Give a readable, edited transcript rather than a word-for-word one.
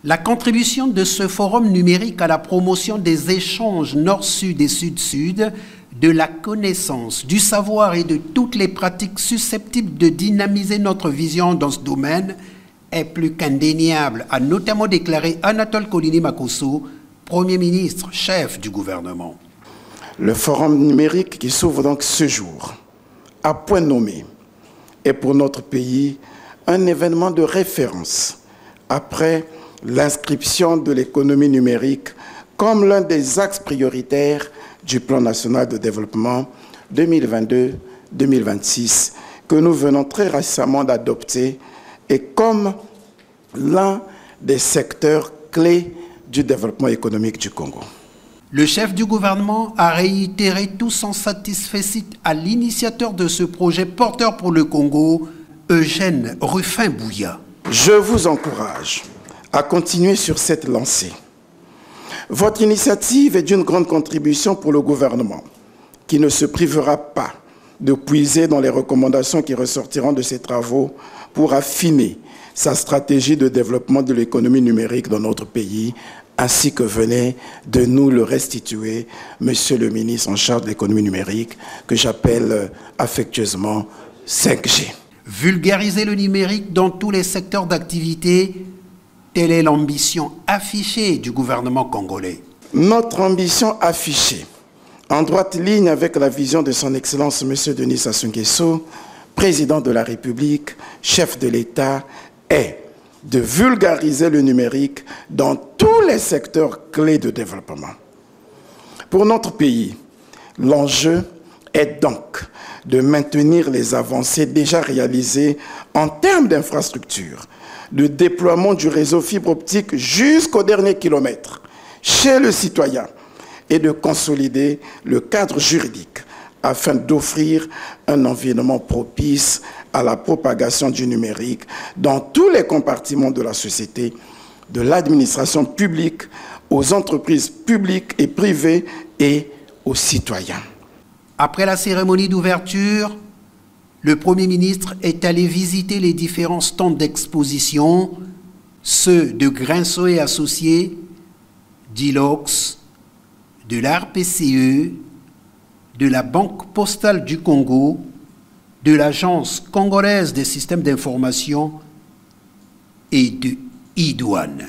La contribution de ce forum numérique à la promotion des échanges nord-sud et sud-sud, de la connaissance, du savoir et de toutes les pratiques susceptibles de dynamiser notre vision dans ce domaine est plus qu'indéniable, a notamment déclaré Anatole Colini Makosso, Premier ministre, chef du gouvernement. Le forum numérique qui s'ouvre donc ce jour, à point nommé, est pour notre pays un événement de référence après l'inscription de l'économie numérique comme l'un des axes prioritaires du Plan national de développement 2022-2026 que nous venons très récemment d'adopter et comme l'un des secteurs clés du développement économique du Congo. Le chef du gouvernement a réitéré tout son satisfecit à l'initiateur de ce projet porteur pour le Congo, Eugène Rufin-Bouya. Je vous encourage à continuer sur cette lancée. Votre initiative est d'une grande contribution pour le gouvernement, qui ne se privera pas de puiser dans les recommandations qui ressortiront de ces travaux pour affiner sa stratégie de développement de l'économie numérique dans notre pays, ainsi que venait de nous le restituer Monsieur le ministre en charge de l'économie numérique, que j'appelle affectueusement 5G. Vulgariser le numérique dans tous les secteurs d'activité, telle est l'ambition affichée du gouvernement congolais. Notre ambition affichée, en droite ligne avec la vision de son Excellence M. Denis Sassou Nguesso, président de la République, chef de l'État, est de vulgariser le numérique dans tous les secteurs clés de développement. Pour notre pays, l'enjeu est donc de maintenir les avancées déjà réalisées en termes d'infrastructures, de déploiement du réseau fibre optique jusqu'au dernier kilomètre chez le citoyen et de consolider le cadre juridique afin d'offrir un environnement propice à la propagation du numérique dans tous les compartiments de la société, de l'administration publique, aux entreprises publiques et privées et aux citoyens. Après la cérémonie d'ouverture, le Premier ministre est allé visiter les différents stands d'exposition, ceux de Grinceau et Associés, d'Ilox, de l'ARPCE, de la Banque postale du Congo, de l'Agence congolaise des systèmes d'information et de iDouane.